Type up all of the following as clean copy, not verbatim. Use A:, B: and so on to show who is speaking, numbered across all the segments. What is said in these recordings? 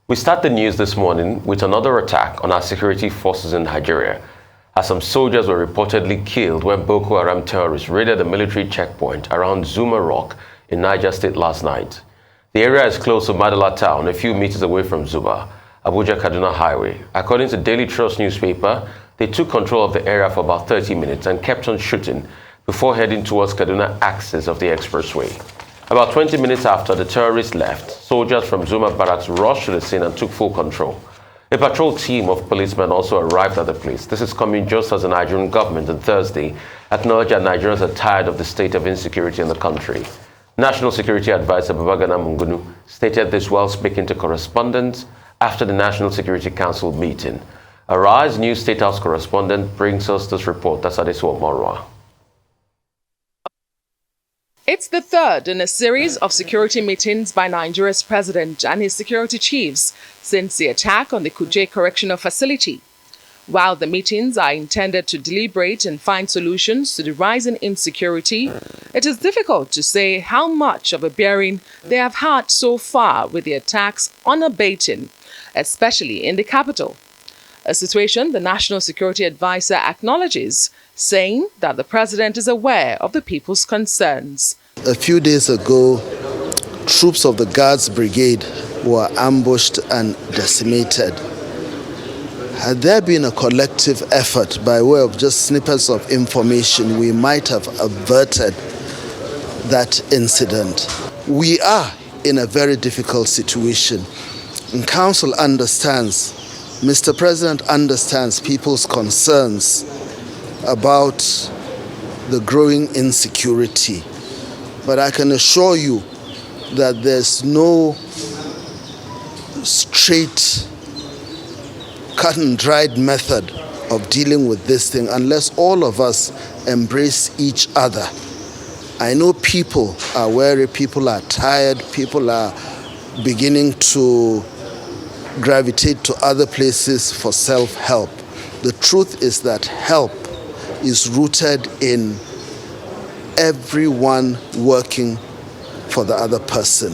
A: We start the news this morning with another attack on our security forces in Nigeria, as some soldiers were reportedly killed when Boko Haram terrorists raided a military checkpoint around Zuma Rock in Niger State last night. The area is close to Madala town, a few meters away from Zuba, Abuja-Kaduna Highway. According to Daily Trust newspaper, they took control of the area for about 30 minutes and kept on shooting before heading towards Kaduna axis of the expressway. About 20 minutes after the terrorists left, soldiers from Zuma Barracks rushed to the scene and took full control. A patrol team of policemen also arrived at the place. This is coming just as the Nigerian government on Thursday acknowledged that Nigerians are tired of the state of insecurity in the country. National Security Advisor Babagana Mungunu stated this while speaking to correspondents after the National Security Council meeting. Arise News State House correspondent brings us this report. That's Adesuwa Morwa.
B: It's the third in a series of security meetings by Nigeria's president and his security chiefs since the attack on the Kuje Correctional Facility. While the meetings are intended to deliberate and find solutions to the rising insecurity, it is difficult to say how much of a bearing they have had so far with the attacks unabating, especially in the capital. A situation the National Security Advisor acknowledges, saying that the president is aware of the people's concerns.
C: A few days ago, troops of the Guards Brigade were ambushed and decimated. Had there been a collective effort by way of just snippets of information, we might have averted that incident. We are in a very difficult situation. And Council understands, Mr. President understands people's concerns about the growing insecurity. But I can assure you that there's no straight, cut and dried method of dealing with this thing unless all of us embrace each other. I know people are weary, people are tired, people are beginning to gravitate to other places for self-help. The truth is that help is rooted in everyone working for the other person.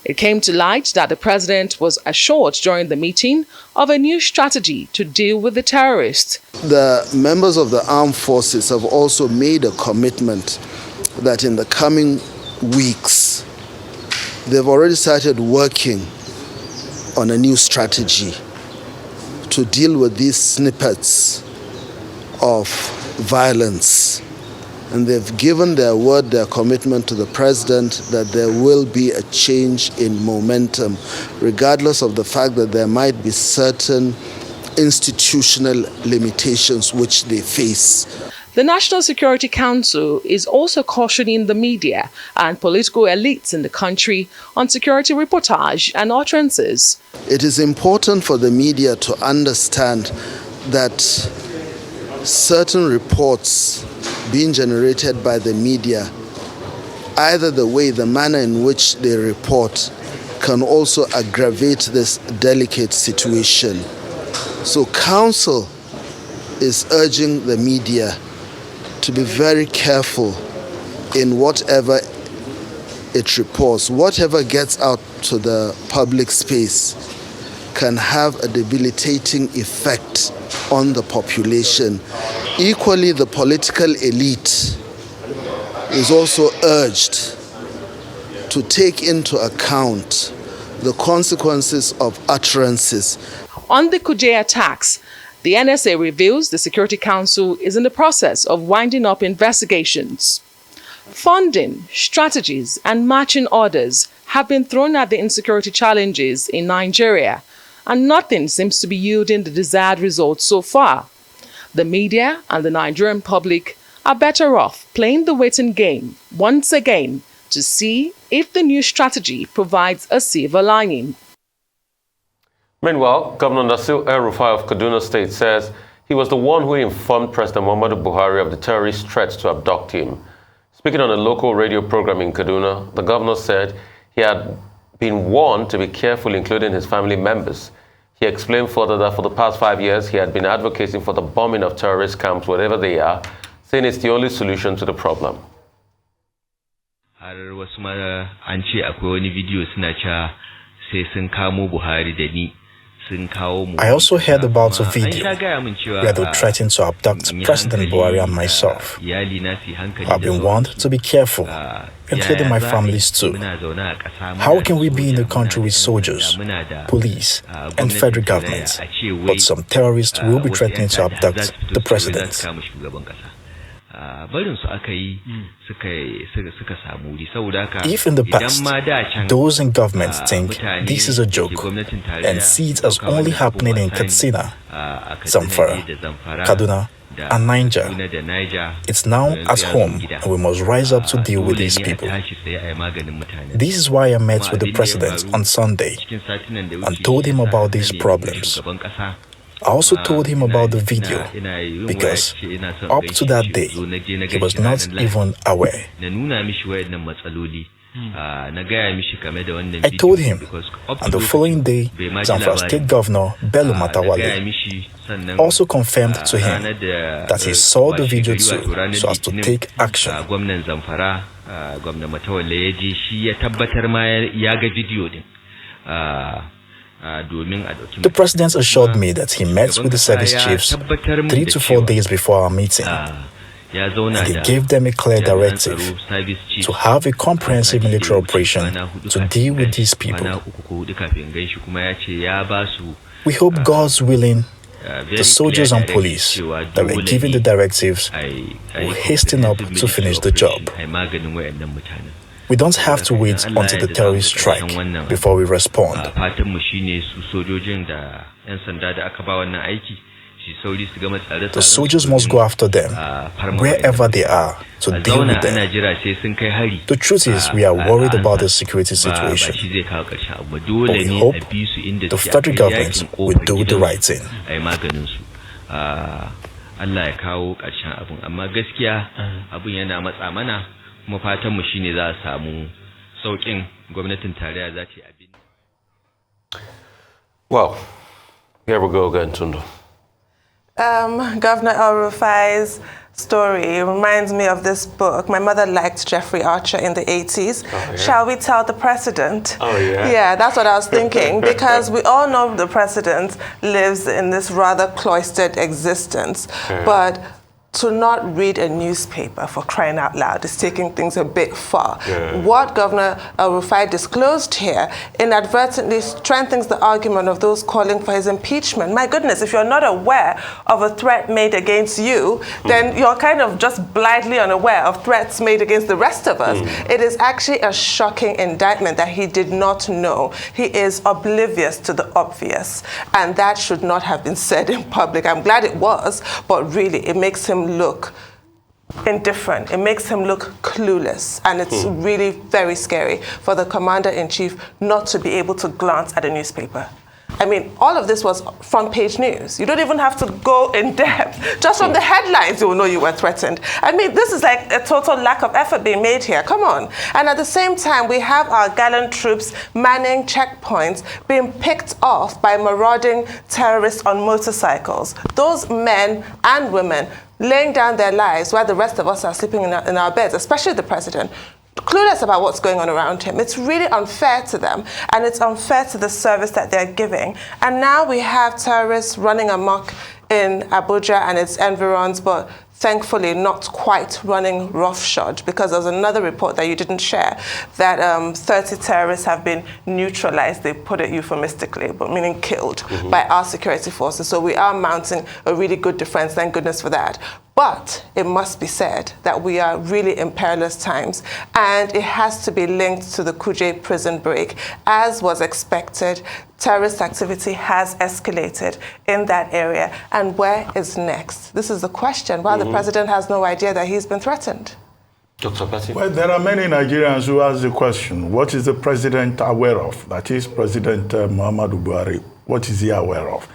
B: It came to light that the president was assured during the meeting of a new strategy to deal with the terrorists.
C: The members of the armed forces have also made a commitment that in the coming weeks, they've already started working on a new strategy to deal with these snippets of violence. And they've given their word, their commitment to the president that there will be a change in momentum, regardless of the fact that there might be certain institutional limitations which they face.
B: The National Security Council is also cautioning the media and political elites in the country on security reportage and utterances.
C: It is important for the media to understand that certain reports being generated by the media, either the manner in which they report, can also aggravate this delicate situation. So Council is urging the media to be very careful in whatever it reports. Whatever gets out to the public space can have a debilitating effect on the population. Equally, the political elite is also urged to take into account the consequences of utterances.
B: On the Kuje attacks, the NSA reveals the Security Council is in the process of winding up investigations. Funding, strategies, and marching orders have been thrown at the insecurity challenges in Nigeria, and nothing seems to be yielding the desired results so far. The media and the Nigerian public are better off playing the waiting game once again to see if the new strategy provides a silver lining.
A: Meanwhile, Governor Nasir El-Rufai of Kaduna State says he was the one who informed President Muhammadu Buhari of the terrorist threats to abduct him. Speaking on a local radio program in Kaduna, the governor said he had been warned to be careful, including his family members. He explained further that for the past 5 years, he had been advocating for the bombing of terrorist camps wherever they are, saying it's the only solution to the problem.
D: Har wasu mara an ce akwai wani bidiyo suna cewa sai sun kamo Buhari da ni
E: I also heard about a video where they threatened to abduct President Buhari and myself. I've been warned to be careful, including my families too. How can we be in a country with soldiers, police, and federal government, but some terrorists will be threatening to abduct the president? If in the past, those in government think this is a joke and see it as only happening in Katsina, Zamfara, Kaduna, and Niger, it's now at home and we must rise up to deal with these people. This is why I met with the president on Sunday and told him about these problems. I also told him about the video because up to that day, he was not even aware. I told him, and the following day, Zamfara State Governor Bello Matawalle also confirmed to him that he saw the video too, so as to take action. The president assured me that he met with the service chiefs 3 to 4 days before our meeting, and he gave them a clear directive to have a comprehensive military operation to deal with these people. We hope, God's willing, the soldiers and police that were given the directives will hasten up to finish the job. We don't have to wait until the terrorists strike before we respond. The soldiers must go after them, wherever they are, to deal with them. The truth is, we are worried about the security situation, but we hope the federal government will do the right thing.
A: Well, here we go again, Tundu.
F: Governor El-Rufai's story reminds me of this book. My mother liked Jeffrey Archer in the 80s. Oh, yeah. Shall we tell the president?
A: Oh, yeah?
F: Yeah, that's what I was thinking, because we all know the president lives in this rather cloistered existence, but to not read a newspaper, for crying out loud, is taking things a bit far. What Governor El-Rufai disclosed here inadvertently strengthens the argument of those calling for his impeachment. My goodness, if you're not aware of a threat made against you, then you're kind of just blindly unaware of threats made against the rest of us. It is actually a shocking indictment that he did not know. He is oblivious to the obvious, and that should not have been said in public. I'm glad it was, but really, it makes him look indifferent. It makes him look clueless, and it's really very scary for the commander-in-chief not to be able to glance at a newspaper. I mean, all of this was front page news. You don't even have to go in depth. Just from the headlines, you'll know you were threatened. I mean, this is like a total lack of effort being made here. Come on. And at the same time, we have our gallant troops manning checkpoints being picked off by marauding terrorists on motorcycles. Those men and women laying down their lives while the rest of us are sleeping in our beds, especially the president, clueless about what's going on around him. It's really unfair to them, and it's unfair to the service that they're giving. And now we have terrorists running amok in Abuja and its environs, but thankfully not quite running roughshod, because there's another report that you didn't share that 30 terrorists have been neutralized, they put it euphemistically, but meaning killed by our security forces. So we are mounting a really good defense, thank goodness for that. But it must be said that we are really in perilous times, and it has to be linked to the Kuje prison break. As was expected, terrorist activity has escalated in that area. And where is next? This is the question, while the president has no idea that he's been threatened.
A: Dr. Patti?
G: Well, there are many Nigerians who ask the question, what is the president aware of? That is, President Muhammadu Buhari, what is he aware of?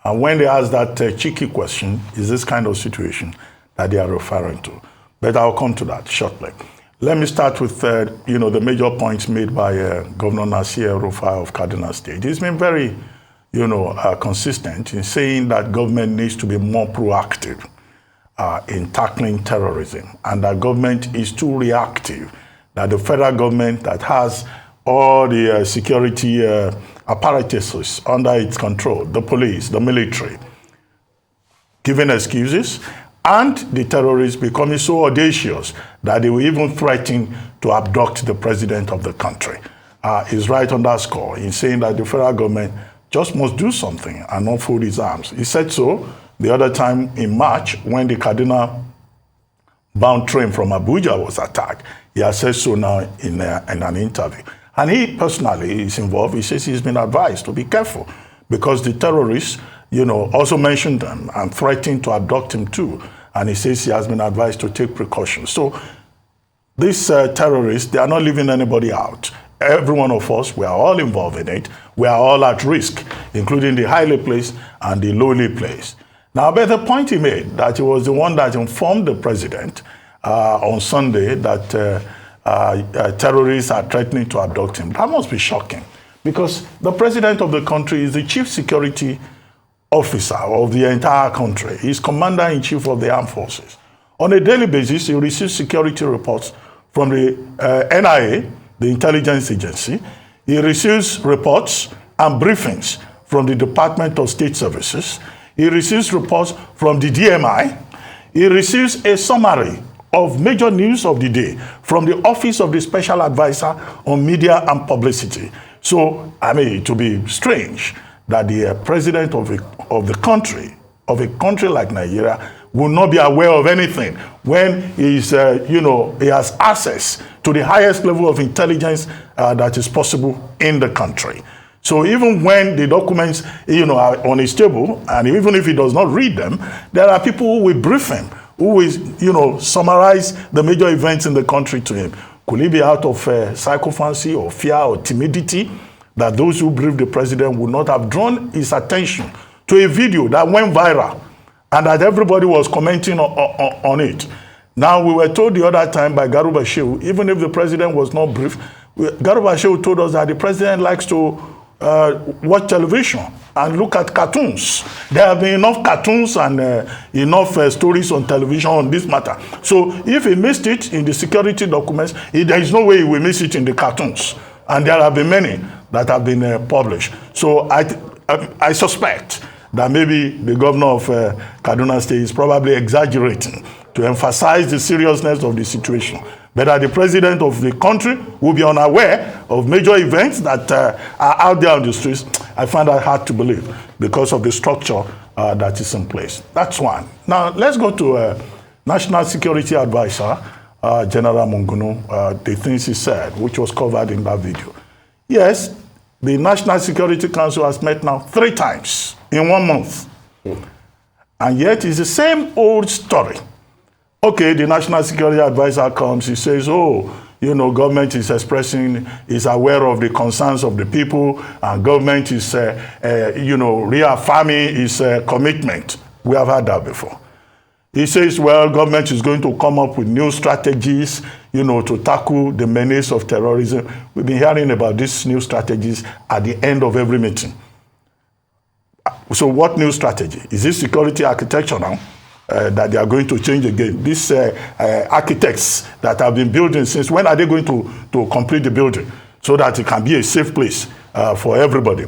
G: And when they ask that cheeky question, is this kind of situation that they are referring to? But I'll come to that shortly. Let me start with the major points made by Governor Nasir El-Rufai of Kaduna State. He's been very, consistent in saying that government needs to be more proactive in tackling terrorism, and that government is too reactive, that the federal government that has all the security apparatuses under its control, the police, the military, giving excuses, and the terrorists becoming so audacious that they will even threaten to abduct the president of the country. Is right on that score in saying that the federal government just must do something and not fold its arms. He said so the other time in March when the Kaduna-bound train from Abuja was attacked. He has said so now in an interview. And he personally is involved. He says he's been advised to be careful because the terrorists, also mentioned them and threatened to abduct him too. And he says he has been advised to take precautions. So these terrorists, they are not leaving anybody out. Every one of us, we are all involved in it. We are all at risk, including the highly placed and the lowly placed. Now, but the point he made, that he was the one that informed the president on Sunday that terrorists are threatening to abduct him. That must be shocking because the president of the country is the chief security officer of the entire country. He's commander-in-chief of the armed forces. On a daily basis, he receives security reports from the NIA, the intelligence agency. He receives reports and briefings from the Department of State Services. He receives reports from the DMI. He receives a summary of major news of the day from the Office of the Special Advisor on Media and Publicity. So, it would be strange that the president of a country like Nigeria will not be aware of anything when he's, he has access to the highest level of intelligence that is possible in the country. So even when the documents, are on his table, and even if he does not read them, there are people who will brief him, who will, summarize the major events in the country to him. Could it be out of psychophancy or fear or timidity that those who briefed the president would not have drawn his attention to a video that went viral and that everybody was commenting on it? Now, we were told the other time by Garuba Shehu, even if the president was not briefed, Garuba Shehu told us that the president likes to watch television and look at cartoons. There have been enough cartoons and enough stories on television on this matter. So if he missed it in the security documents, there is no way he will miss it in the cartoons. And there have been many that have been published. So I suspect that maybe the governor of Kaduna State is probably exaggerating to emphasize the seriousness of the situation. But that the president of the country will be unaware of major events that are out there on the streets, I find that hard to believe because of the structure that is in place. That's one. Now, let's go to National Security Advisor, General Monguno, the things he said, which was covered in that video. Yes, the National Security Council has met now 3 times in 1 month. And yet it's the same old story. Okay, the National Security Advisor comes, he says, government is is aware of the concerns of the people, and government is, reaffirming its commitment. We have heard that before. He says, well, government is going to come up with new strategies, to tackle the menace of terrorism. We've been hearing about these new strategies at the end of every meeting. So what new strategy? Is this security architecture now? That they are going to change again. These architects that have been building since, when are they going to complete the building so that it can be a safe place for everybody?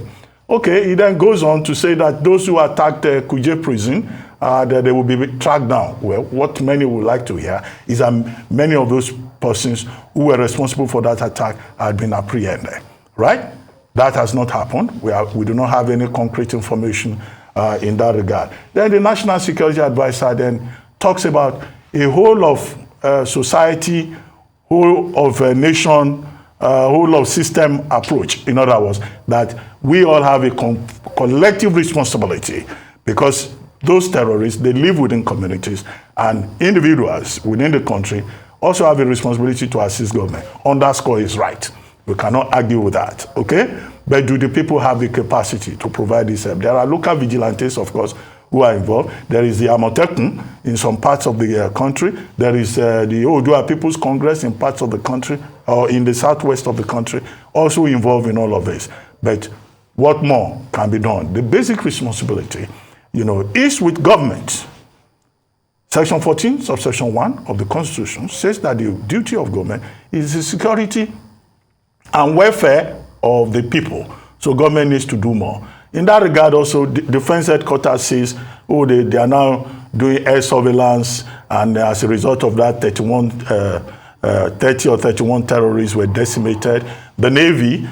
G: Okay, he then goes on to say that those who attacked Kuje prison, that they will be tracked down. Well, what many would like to hear is that many of those persons who were responsible for that attack had been apprehended, right? That has not happened. We do not have any concrete information in that regard. Then the National Security Advisor then talks about a whole of society, whole of a nation, whole of system approach. In other words, that we all have a collective responsibility because those terrorists, they live within communities, and individuals within the country also have a responsibility to assist government. Underscore is right. We cannot argue with that, okay? But do the people have the capacity to provide this help? There are local vigilantes, of course, who are involved. There is the Amotekun in some parts of the country. There is the Oodua People's Congress in parts of the country, or in the southwest of the country, also involved in all of this. But what more can be done? The basic responsibility, is with government. Section 14, subsection 1 of the Constitution says that the duty of government is the security and welfare of the people. So government needs to do more. In that regard also, Defense Headquarters says, oh, they are now doing air surveillance, and as a result of that, 30 or 31 terrorists were decimated. The Navy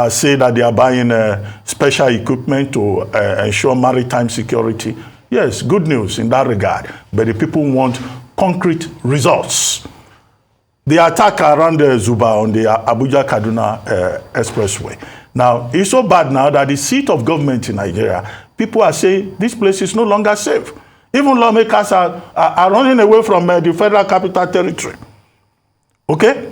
G: say that they are buying special equipment to ensure maritime security. Yes, good news in that regard, but the people want concrete results. The attack around Zuba on the Abuja-Kaduna Expressway. Now, it's so bad now that the seat of government in Nigeria, people are saying this place is no longer safe. Even lawmakers are running away from the Federal Capital Territory. Okay?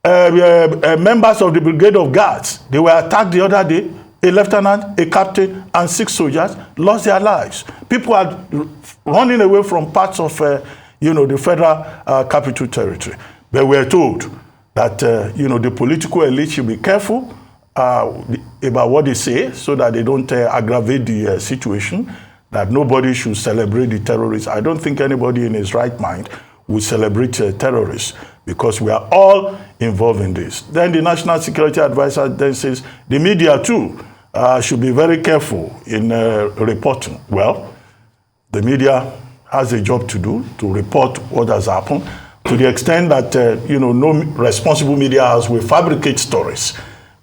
G: Members of the Brigade of Guards, they were attacked the other day. A lieutenant, a captain, and 6 soldiers lost their lives. People are running away from parts of the Federal Capital Territory. But we're told that, the political elite should be careful about what they say so that they don't aggravate the situation, that nobody should celebrate the terrorists. I don't think anybody in his right mind will celebrate terrorists because we are all involved in this. Then the National Security Advisor then says the media too should be very careful in reporting. Well, the media has a job to do to report what has happened to the extent that, no responsible media house will fabricate stories.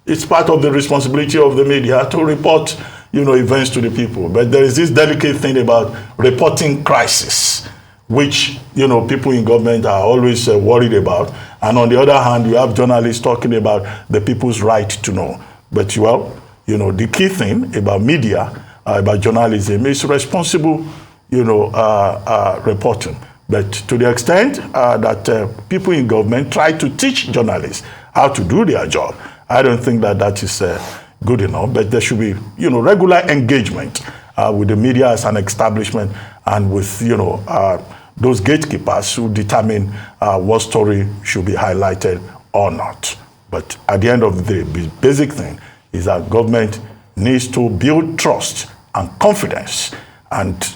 G: It's part of the responsibility of the media to report, events to the people. But there is this delicate thing about reporting crisis, which, people in government are always worried about. And on the other hand, you have journalists talking about the people's right to know. But, the key thing about media, about journalism is responsible, reporting. But to the extent that people in government try to teach journalists how to do their job, I don't think that is good enough. But there should be, regular engagement with the media as an establishment and with, those gatekeepers who determine what story should be highlighted or not. But at the end of the day, the basic thing is that government needs to build trust and confidence, and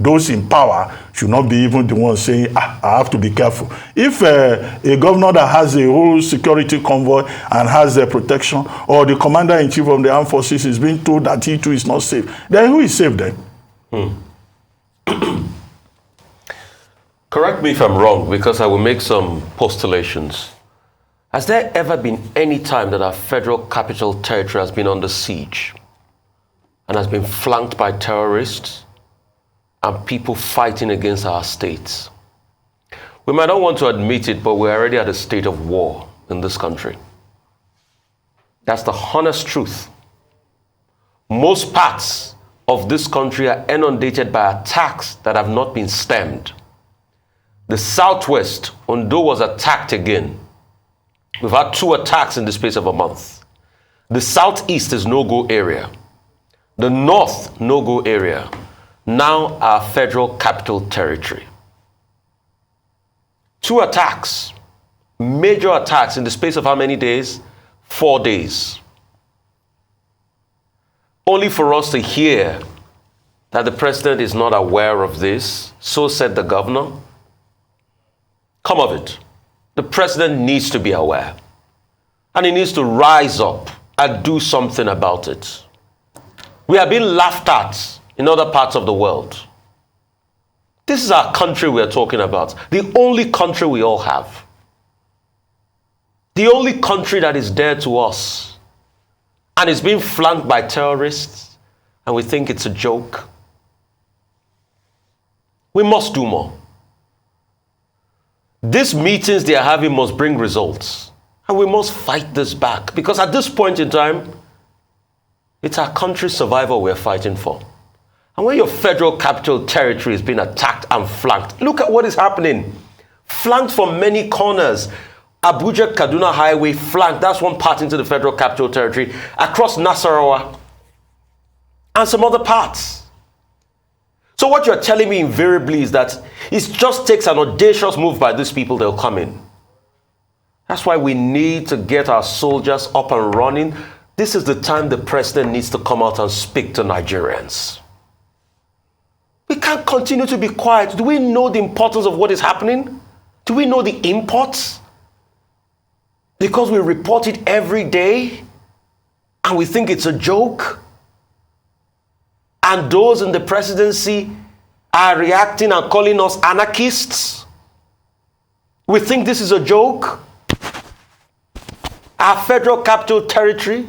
G: those in power should not be even the ones saying, I have to be careful. If a governor that has a whole security convoy and has the protection, or the commander-in-chief of the armed forces is being told that he too is not safe, then who is safe then?
A: Correct me if I'm wrong, because I will make some postulations. Has there ever been any time that our federal capital territory has been under siege and has been flanked by terrorists and people fighting against our states? We might not want to admit it, but we're already at a state of war in this country. That's the honest truth. Most parts of this country are inundated by attacks that have not been stemmed. The Southwest, Ondo was attacked again. We've had 2 attacks in the space of a month. The Southeast is no-go area. The North, no-go area. Now our federal capital territory. 2 attacks, major attacks in the space of how many days? 4 days. Only for us to hear that the president is not aware of this, so said the governor. Come of it. The president needs to be aware. And he needs to rise up and do something about it. We are being laughed at in other parts of the world. This is our country we are talking about. The only country we all have. The only country that is dear to us. And it's being flanked by terrorists. And we think it's a joke. We must do more. These meetings they are having must bring results. And we must fight this back. Because at this point in time, it's our country's survival we're fighting for. And when your federal capital territory is being attacked and flanked, look at what is happening. Flanked from many corners. Abuja-Kaduna Highway flanked. That's one part into the federal capital territory. Across Nasarawa. And some other parts. So what you're telling me invariably is that it just takes an audacious move by these people, they'll come in. That's why we need to get our soldiers up and running. This is the time the president needs to come out and speak to Nigerians. We can't continue to be quiet. Do we know the importance of what is happening? Do we know the imports? Because we report it every day and we think it's a joke. And those in the presidency are reacting and calling us anarchists. We think this is a joke. Our federal capital territory,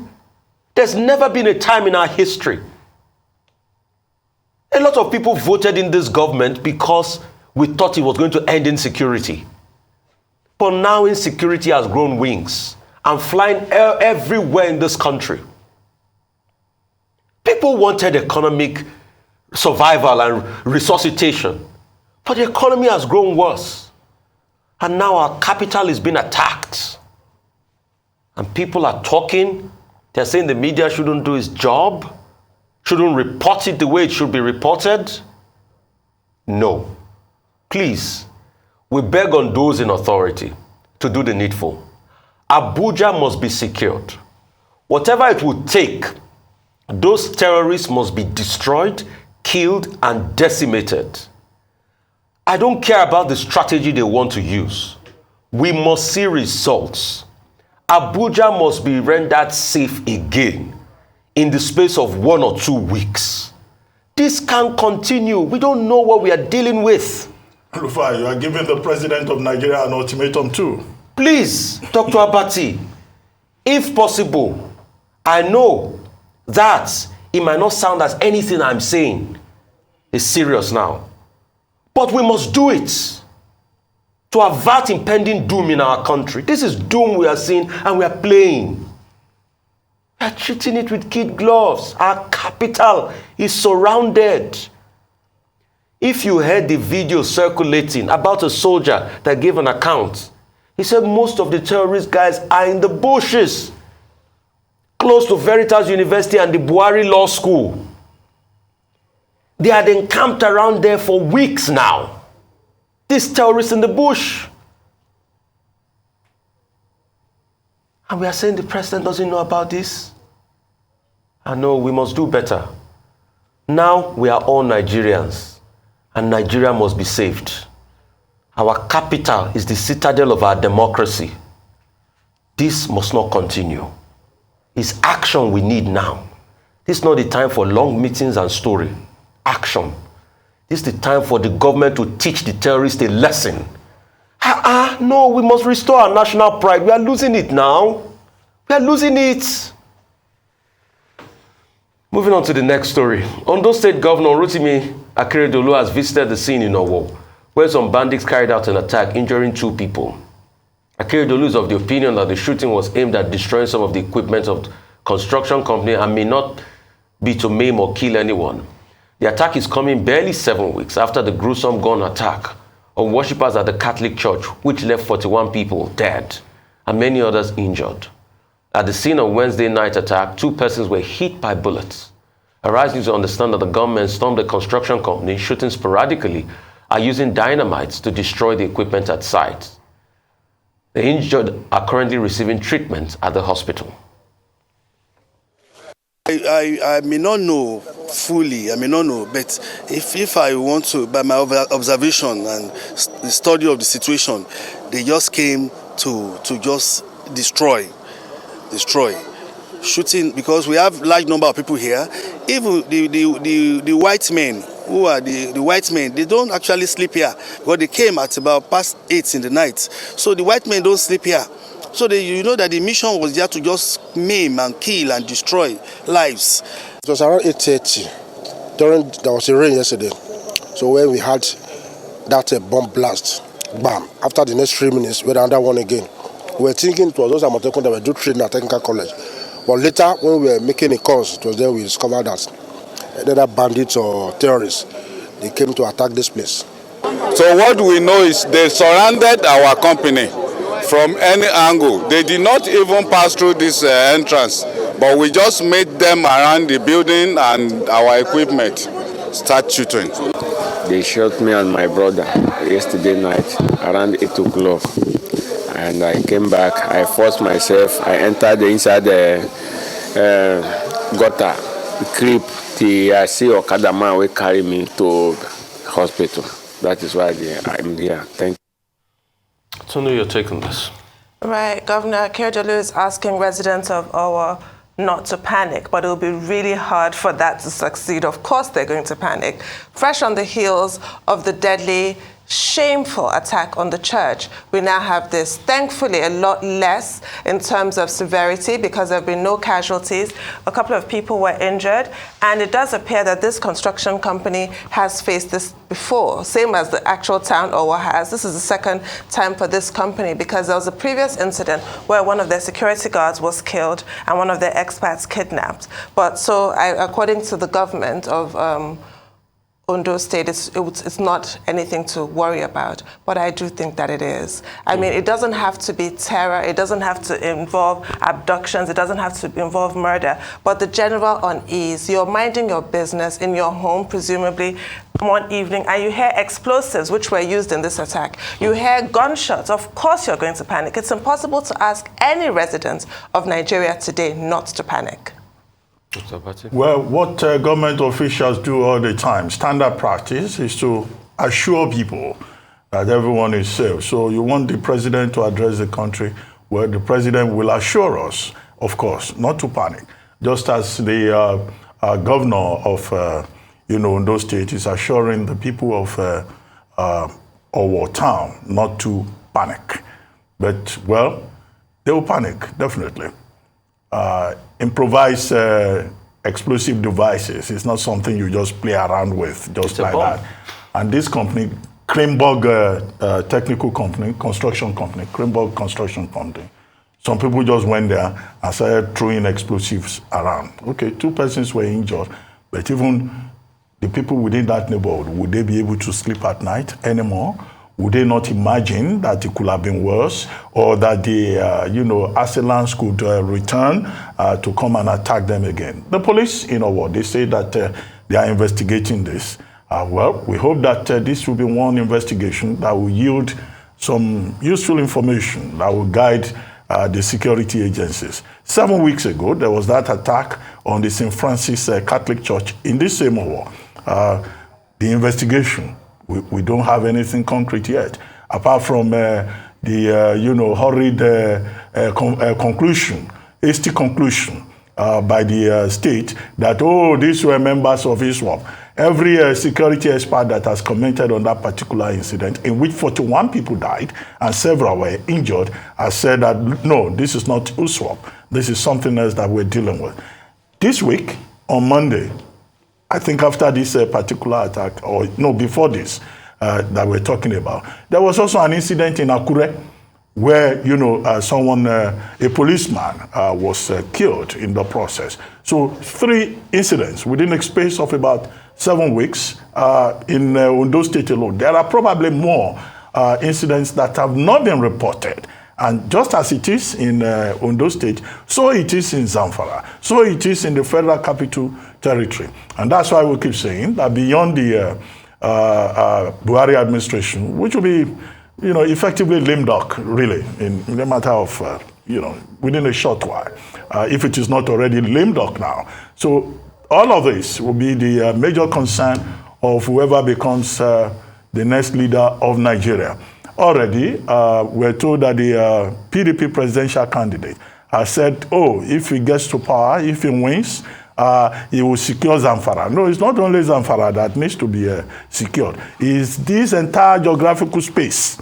A: there's never been a time in our history. A lot of people voted in this government because we thought it was going to end insecurity. But now insecurity has grown wings and flying everywhere in this country. People wanted economic survival and resuscitation, but the economy has grown worse. And now our capital is being attacked. And people are talking. They're saying the media shouldn't do its job, shouldn't report it the way it should be reported. No. Please, we beg on those in authority to do the needful. Abuja must be secured. Whatever it would take, those terrorists must be destroyed, killed, and decimated. I don't care about the strategy they want to use. We must see results. Abuja must be rendered safe again in the space of 1 or 2 weeks. This can't continue. We don't know what we are dealing with.
G: Rufai, you are giving the president of Nigeria an ultimatum too.
A: Please, Dr. Abati, if possible, I know that it might not sound as anything I'm saying is serious now, but we must do it to avert impending doom in our country. This is doom we are seeing and we are playing. We are treating it with kid gloves. Our capital is surrounded. If you heard the video circulating about a soldier that gave an account, he said most of the terrorist guys are in the bushes, close to Veritas University and the Buhari Law School. They had encamped around there for weeks now. These terrorists in the bush. And we are saying the president doesn't know about this? I know we must do better. Now we are all Nigerians, and Nigeria must be saved. Our capital is the citadel of our democracy. This must not continue. It's action we need now. This is not the time for long meetings and story. Action. This is the time for the government to teach the terrorists a lesson. No, we must restore our national pride. We are losing it now. We are losing it. Moving on to the next story. Ondo State Governor Rotimi Akeredolu has visited the scene in Owo, where some bandits carried out an attack, injuring 2 people. Akeredolu is of the opinion that the shooting was aimed at destroying some of the equipment of the construction company and may not be to maim or kill anyone. The attack is coming barely 7 weeks after the gruesome gun attack on worshippers at the Catholic Church, which left 41 people dead and many others injured. At the scene of Wednesday night attack, 2 persons were hit by bullets. Arise News to understand that the gunmen stormed the construction company, shooting sporadically, are using dynamites to destroy the equipment at site. The injured are currently receiving treatment at the hospital.
C: I may not know fully, but if I want to, by my observation and the study of the situation, they just came to just destroy, shooting, because we have large number of people here. Even the white men, who are the white men, they don't actually sleep here, because they came at about past 8 in the night. So the white men don't sleep here. So you know that the mission was there to just maim and kill and destroy lives.
H: It was around 8:30. There was a rain yesterday. So when we had that bomb blast, bam, after the next 3 minutes, we had another one again. We were thinking it was those Amotekun that were doing training at Technical College. But later, when we were making a calls, it was then we discovered that either bandits or terrorists, they came to attack this place.
I: So what we know is they surrounded our company from any angle. They did not even pass through this entrance, but we just made them around the building and our equipment start shooting.
J: They shot me and my brother yesterday night around 8 o'clock. And I came back, I forced myself, I entered inside the gutter, creep, till I see Okada man will carry me to hospital. That is why I'm here. Thank you.
A: Tony, your take on this.
F: Right, Governor Akeredolu is asking residents of Owo not to panic, but it'll be really hard for that to succeed. Of course they're going to panic. Fresh on the heels of the deadly, shameful attack on the church, we now have this, thankfully, a lot less in terms of severity because there have been no casualties. A couple of people were injured, and it does appear that this construction company has faced this before, same as the actual town Owo has. This is the second time for this company because there was a previous incident where one of their security guards was killed and one of their expats kidnapped. But so, according to the government of Ondo State, it's not anything to worry about, but I do think that it is. I mean, it doesn't have to be terror, it doesn't have to involve abductions, it doesn't have to involve murder, but the general unease. You're minding your business in your home, presumably, one evening, and you hear explosives, which were used in this attack. You hear gunshots. Of course you're going to panic. It's impossible to ask any resident of Nigeria today not to panic.
G: Well, what government officials do all the time, standard practice, is to assure people that everyone is safe. So you want the president to address the country, well, the president will assure us, of course, not to panic. Just as the governor of, Ondo State is assuring the people of Owo town not to panic. But, well, they will panic, definitely. Improvise explosive devices. It's not something you just play around with, just like that. And this company, Krimborg Technical Company, Construction Company, Krimborg Construction Company, some people just went there and started throwing explosives around. Okay, 2 persons were injured, but even the people within that neighborhood, would they be able to sleep at night anymore? Would they not imagine that it could have been worse, or that the, assailants could return to come and attack them again? The police, they say that they are investigating this. Well, we hope that this will be one investigation that will yield some useful information that will guide the security agencies. 7 weeks ago, there was that attack on the St. Francis Catholic Church in this same Owo. The investigation, we don't have anything concrete yet, apart from the hurried conclusion, hasty conclusion by the state that, these were members of ISWAP. Every security expert that has commented on that particular incident, in which 41 people died and several were injured, has said that, no, this is not ISWAP. This is something else that we're dealing with. This week, on Monday, I think after this particular attack, or no, before this that we're talking about, there was also an incident in Akure where, a policeman was killed in the process. So 3 incidents within a space of about 7 weeks in Ondo State alone. There are probably more incidents that have not been reported. And just as it is in Ondo State, so it is in Zamfara, so it is in the Federal Capital Territory. And that's why we keep saying that beyond the Buhari administration, which will be, effectively lame duck, really, in a matter of, within a short while, if it is not already lame duck now. So all of this will be the major concern of whoever becomes the next leader of Nigeria. Already, we're told that the PDP presidential candidate has said, if he gets to power, if he wins, he will secure Zamfara. No, it's not only Zamfara that needs to be secured. It's this entire geographical space,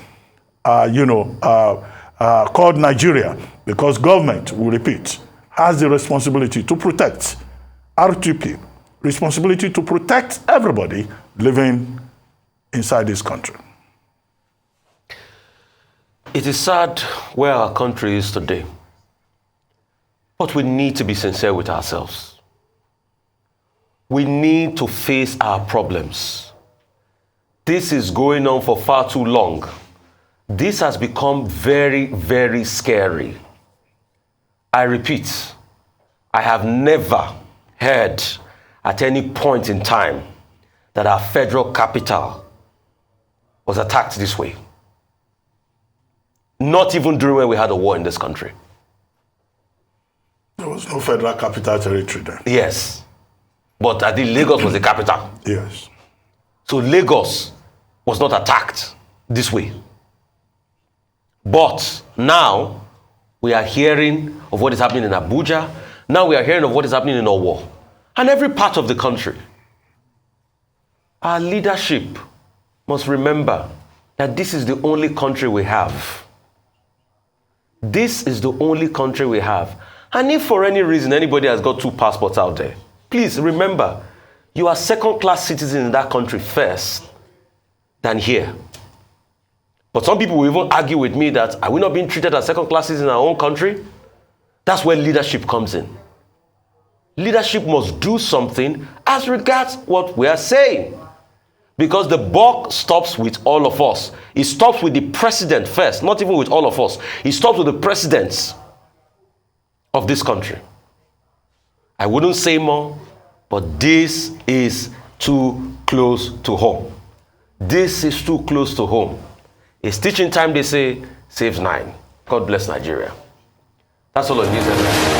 G: called Nigeria, because government, we repeat, has the responsibility to protect R2P, responsibility to protect everybody living inside this country.
A: It is sad where our country is today, but we need to be sincere with ourselves. We need to face our problems. This is going on for far too long. This has become very, very scary. I repeat, I have never heard at any point in time that our federal capital was attacked this way. Not even during when we had a war in this country.
G: There was no federal capital territory then.
A: Yes. But I think Lagos was the capital.
G: Yes.
A: So Lagos was not attacked this way. But now we are hearing of what is happening in Abuja. Now we are hearing of what is happening in Owo and every part of the country. Our leadership must remember that this is the only country we have. This is the only country we have. And if for any reason anybody has got 2 passports out there, please remember, you are second-class citizens in that country first than here. But some people will even argue with me that, are we not being treated as second-class citizens in our own country? That's where leadership comes in. Leadership must do something as regards what we are saying. Because the buck stops with all of us. It stops with the president first, not even with all of us. It stops with the presidents of this country. I wouldn't say more, but this is too close to home. This is too close to home. It's teaching time, they say, saves 9. God bless Nigeria. That's all on news.